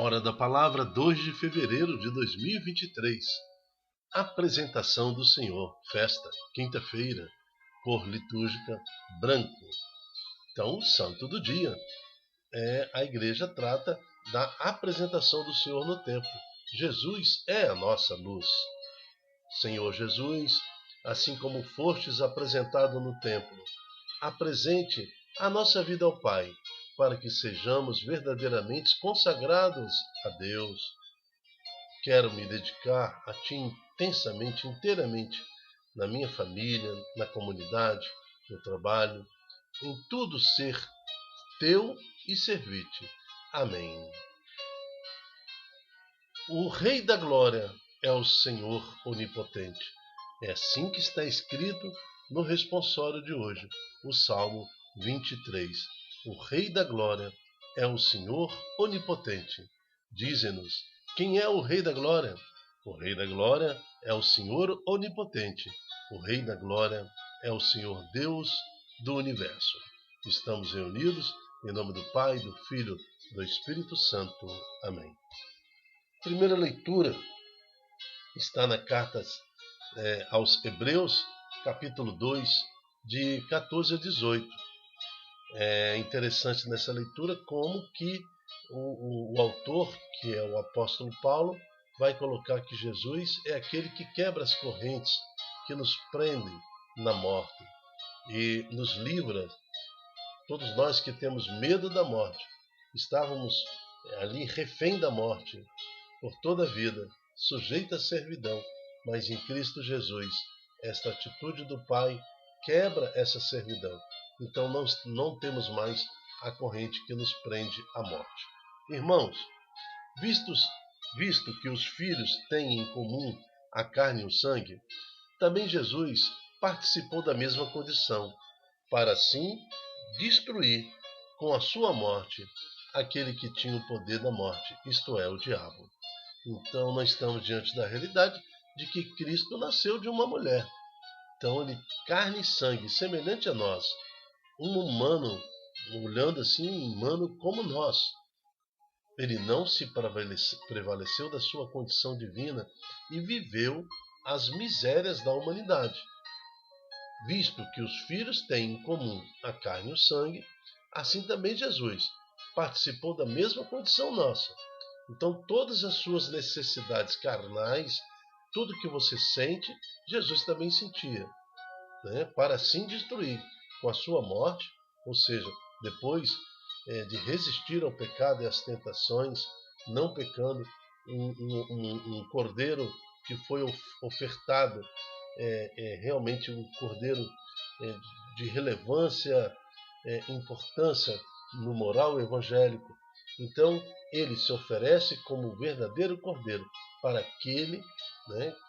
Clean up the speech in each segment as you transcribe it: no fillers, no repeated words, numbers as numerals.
Hora da Palavra, 2 de fevereiro de 2023. Apresentação do Senhor, festa, quinta-feira, cor litúrgica, branco. Então, o santo do dia. A igreja trata da apresentação do Senhor no templo. Jesus é a nossa luz. Senhor Jesus, assim como fostes apresentado no templo, apresente a nossa vida ao Pai, para que sejamos verdadeiramente consagrados a Deus. Quero me dedicar a Ti intensamente, inteiramente, na minha família, na comunidade, no trabalho, em tudo ser Teu e servir-te. Amém. O Rei da Glória é o Senhor Onipotente. É assim que está escrito no responsório de hoje, o Salmo 23. O Rei da Glória é o Senhor Onipotente. Dize-nos, quem é o Rei da Glória? O Rei da Glória é o Senhor Onipotente. O Rei da Glória é o Senhor Deus do Universo. Estamos reunidos em nome do Pai, do Filho e do Espírito Santo. Amém. Primeira leitura está na carta aos Hebreus, capítulo 2, de 14 a 18. É interessante nessa leitura como que o autor, que é o apóstolo Paulo, vai colocar que Jesus é aquele que quebra as correntes que nos prendem na morte e nos livra. Todos nós que temos medo da morte, estávamos ali refém da morte por toda a vida, sujeito à servidão, mas em Cristo Jesus, esta atitude do Pai quebra essa servidão. Então não temos mais a corrente que nos prende à morte. Irmãos, visto que os filhos têm em comum a carne e o sangue, também Jesus participou da mesma condição, para assim destruir com a sua morte aquele que tinha o poder da morte, isto é, o diabo. Então nós estamos diante da realidade de que Cristo nasceu de uma mulher. Então ele, carne e sangue, semelhante a nós, um humano, olhando assim, humano como nós. Ele não se prevaleceu da sua condição divina e viveu as misérias da humanidade. Visto que os filhos têm em comum a carne e o sangue, assim também Jesus participou da mesma condição nossa. Então todas as suas necessidades carnais, tudo que você sente, Jesus também sentia, para assim destruir com a sua morte, ou seja, depois de resistir ao pecado e às tentações, não pecando, um cordeiro que foi ofertado, realmente um cordeiro de relevância, importância no moral evangélico. Então ele se oferece como o verdadeiro cordeiro para aquele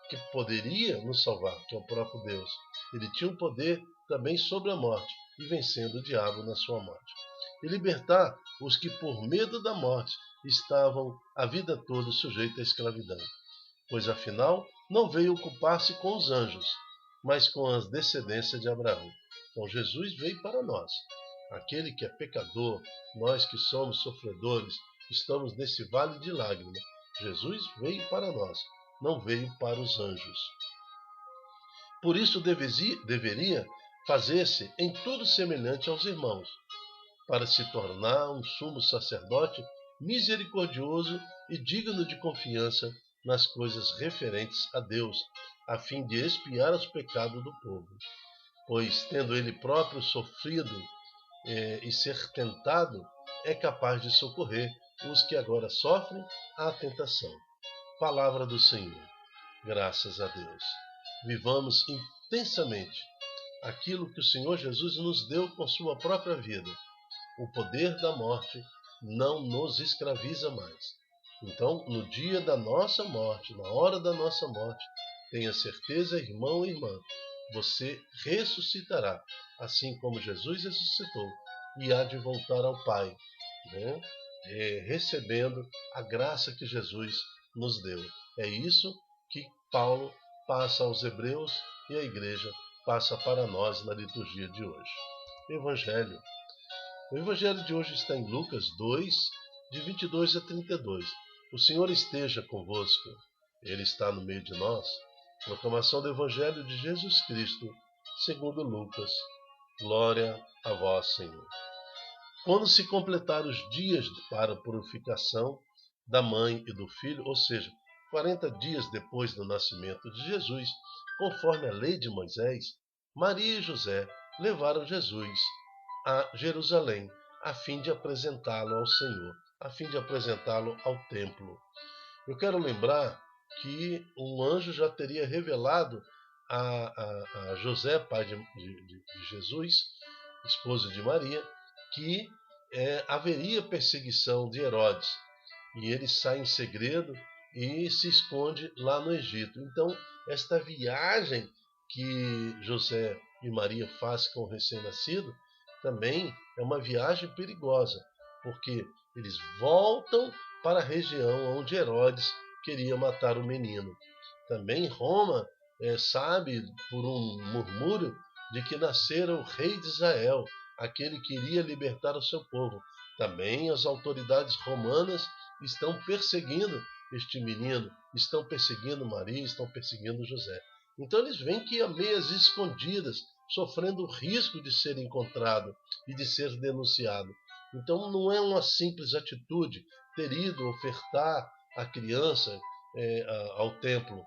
que poderia nos salvar, que é o próprio Deus. Ele tinha o poder também sobre a morte, e vencendo o diabo na sua morte. E libertar os que por medo da morte estavam a vida toda sujeitos à escravidão. Pois afinal não veio ocupar-se com os anjos, mas com as descendências de Abraão. Então Jesus veio para nós. Aquele que é pecador, nós que somos sofredores, estamos nesse vale de lágrimas. Jesus veio para nós, não veio para os anjos. Por isso deveria fazer-se em tudo semelhante aos irmãos, para se tornar um sumo sacerdote misericordioso e digno de confiança nas coisas referentes a Deus, a fim de expiar os pecados do povo. Pois, tendo ele próprio sofrido e ser tentado, é capaz de socorrer os que agora sofrem a tentação. Palavra do Senhor. Graças a Deus. Vivamos intensamente aquilo que o Senhor Jesus nos deu com sua própria vida. O poder da morte não nos escraviza mais. Então, no dia da nossa morte, na hora da nossa morte, tenha certeza, irmão e irmã, você ressuscitará, assim como Jesus ressuscitou, e há de voltar ao Pai, recebendo a graça que Jesus nos deu. É isso que Paulo passa aos Hebreus e a igreja passa para nós na liturgia de hoje. Evangelho. O Evangelho de hoje está em Lucas 2, de 22 a 32. O Senhor esteja convosco. Ele está no meio de nós. Proclamação do Evangelho de Jesus Cristo, segundo Lucas. Glória a vós, Senhor. Quando se completar os dias para a purificação da mãe e do filho, ou seja, 40 dias depois do nascimento de Jesus, conforme a lei de Moisés, Maria e José levaram Jesus a Jerusalém, a fim de apresentá-lo ao Senhor, a fim de apresentá-lo ao templo. Eu quero lembrar que um anjo já teria revelado a José, pai de Jesus, esposo de Maria, que haveria perseguição de Herodes. E ele sai em segredo e se esconde lá no Egito. Então, esta viagem que José e Maria fazem com o recém-nascido também é uma viagem perigosa, porque eles voltam para a região onde Herodes queria matar o menino. Também Roma sabe, por um murmúrio, de que nascera o rei de Israel, aquele que iria libertar o seu povo. Também as autoridades romanas estão perseguindo este menino, estão perseguindo Maria, estão perseguindo José. Então eles veem que há meias escondidas, sofrendo o risco de ser encontrado e de ser denunciado. Então não é uma simples atitude ter ido ofertar a criança ao templo.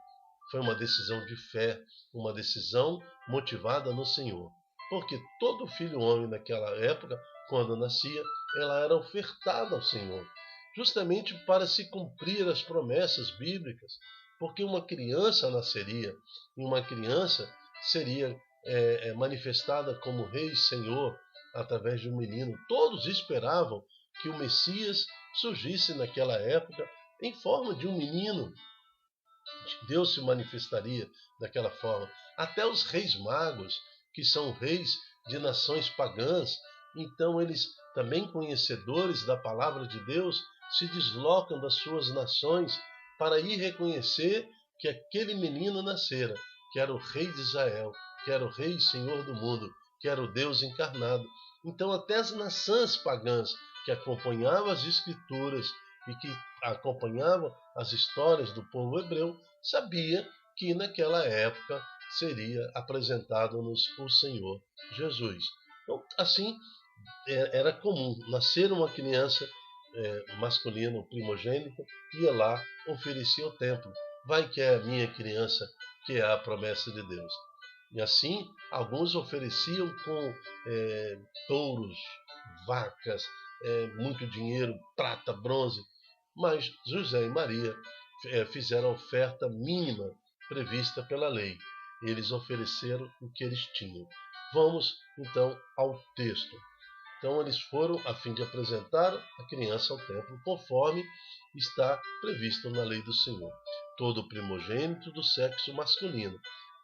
Foi uma decisão de fé, uma decisão motivada no Senhor. Porque todo filho homem naquela época, quando nascia, ela era ofertada ao Senhor, justamente para se cumprir as promessas bíblicas, porque uma criança nasceria, e uma criança seria manifestada como Rei e Senhor através de um menino. Todos esperavam que o Messias surgisse naquela época em forma de um menino. Deus se manifestaria daquela forma. Até os reis magos, que são reis de nações pagãs, então eles, também conhecedores da palavra de Deus, se deslocam das suas nações para ir reconhecer que aquele menino nascera, que era o rei de Israel, que era o rei e senhor do mundo, que era o Deus encarnado. Então até as nações pagãs que acompanhavam as escrituras e que acompanhavam as histórias do povo hebreu, sabia que naquela época seria apresentado-nos o Senhor Jesus. Então, assim, era comum nascer uma criança masculina, o primogênito, ia lá, oferecia ao templo. Vai que é a minha criança, que é a promessa de Deus. E assim, alguns ofereciam com touros, vacas, muito dinheiro, prata, bronze. Mas José e Maria fizeram a oferta mínima prevista pela lei. Eles ofereceram o que eles tinham. Vamos, então, ao texto. Então, eles foram a fim de apresentar a criança ao templo, conforme está previsto na lei do Senhor. Todo primogênito do sexo masculino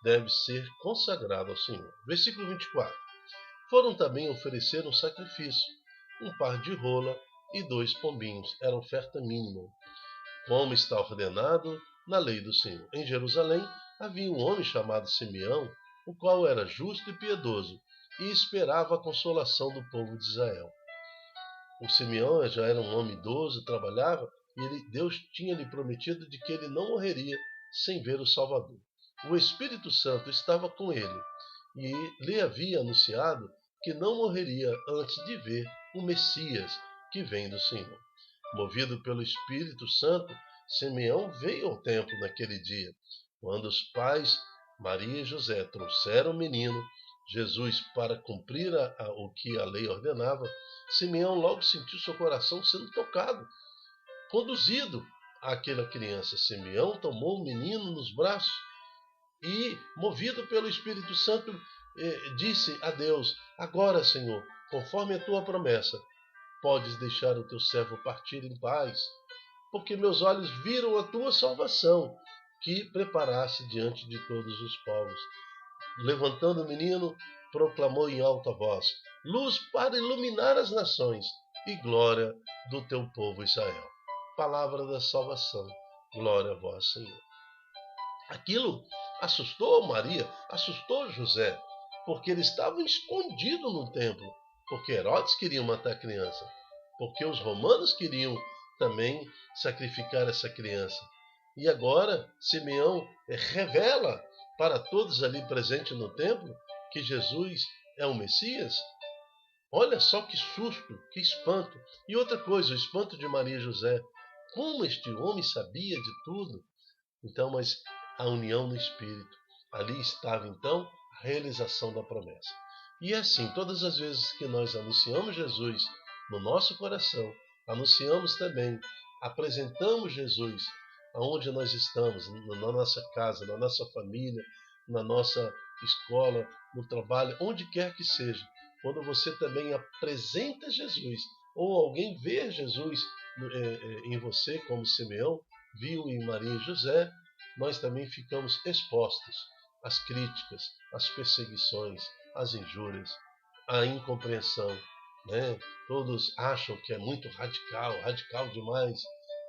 deve ser consagrado ao Senhor. Versículo 24. Foram também oferecer um sacrifício, um par de rola e 2 pombinhos. Era a oferta mínima, como está ordenado na lei do Senhor. Em Jerusalém havia um homem chamado Simeão, o qual era justo e piedoso, e esperava a consolação do povo de Israel. O Simeão já era um homem idoso, trabalhava, e Deus tinha lhe prometido de que ele não morreria sem ver o Salvador. O Espírito Santo estava com ele, e lhe havia anunciado que não morreria antes de ver o Messias que vem do Senhor. Movido pelo Espírito Santo, Simeão veio ao templo naquele dia. Quando os pais, Maria e José, trouxeram o menino, Jesus, para cumprir o que a lei ordenava, Simeão logo sentiu seu coração sendo tocado, conduzido àquela criança. Simeão tomou o menino nos braços e, movido pelo Espírito Santo, disse a Deus: agora, Senhor, conforme a tua promessa, podes deixar o teu servo partir em paz, porque meus olhos viram a tua salvação, que preparaste diante de todos os povos. Levantando o menino, proclamou em alta voz: luz para iluminar as nações e glória do teu povo Israel. Palavra da salvação. Glória a vós, Senhor. Aquilo assustou Maria, assustou José, porque eles estavam escondidos no templo, porque Herodes queria matar a criança. porque os romanos queriam também sacrificar essa criança. E agora Simeão revela para todos ali presentes no templo que Jesus é o Messias. Olha só que susto, que espanto. E outra coisa, o espanto de Maria e José. Como este homem sabia de tudo? Então, mas a união no Espírito. Ali estava então a realização da promessa. E é assim, todas as vezes que nós anunciamos Jesus no nosso coração, anunciamos também, apresentamos Jesus aonde nós estamos, na nossa casa, na nossa família, na nossa escola, no trabalho, onde quer que seja. Quando você também apresenta Jesus, ou alguém vê Jesus em você, como Simeão viu em Maria e José, nós também ficamos expostos às críticas, às perseguições, às injúrias, à incompreensão. Né? Todos acham que é muito radical, radical demais.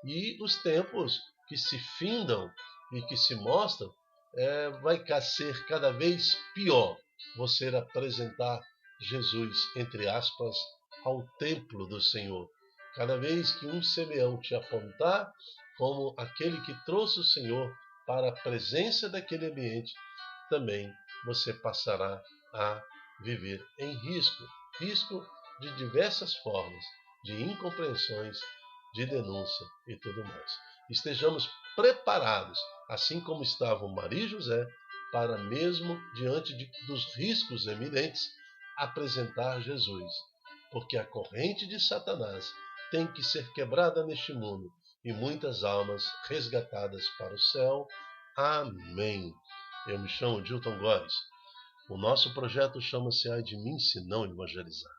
E os tempos que se findam e que se mostram, vai ser cada vez pior você apresentar Jesus, entre aspas, ao templo do Senhor. Cada vez que um Simeão te apontar como aquele que trouxe o Senhor para a presença daquele ambiente, também você passará a viver em risco. Risco de diversas formas, de incompreensões, de denúncia e tudo mais. Estejamos preparados, assim como estavam Maria e José, para mesmo diante dos riscos eminentes, apresentar Jesus. Porque a corrente de Satanás tem que ser quebrada neste mundo e muitas almas resgatadas para o céu. Amém. Eu me chamo Dilton Góes. O nosso projeto chama-se Ai de Mim Se Não Evangelizar.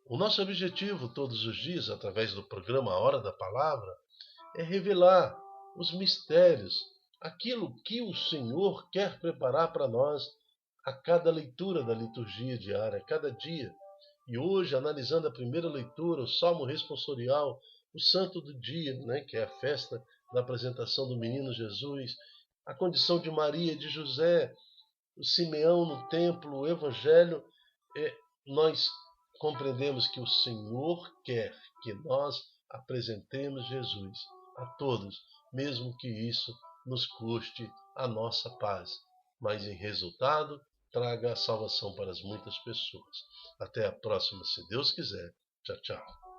O nosso objetivo todos os dias, através do programa A Hora da Palavra, é revelar os mistérios, aquilo que o Senhor quer preparar para nós a cada leitura da liturgia diária, a cada dia. E hoje, analisando a primeira leitura, o Salmo responsorial, o Santo do Dia, né, que é a festa da apresentação do menino Jesus, a condição de Maria e de José, o Simeão no templo, o Evangelho, nós compreendemos que o Senhor quer que nós apresentemos Jesus a todos, mesmo que isso nos custe a nossa paz, mas em resultado traga a salvação para as muitas pessoas. Até a próxima, se Deus quiser. Tchau, tchau.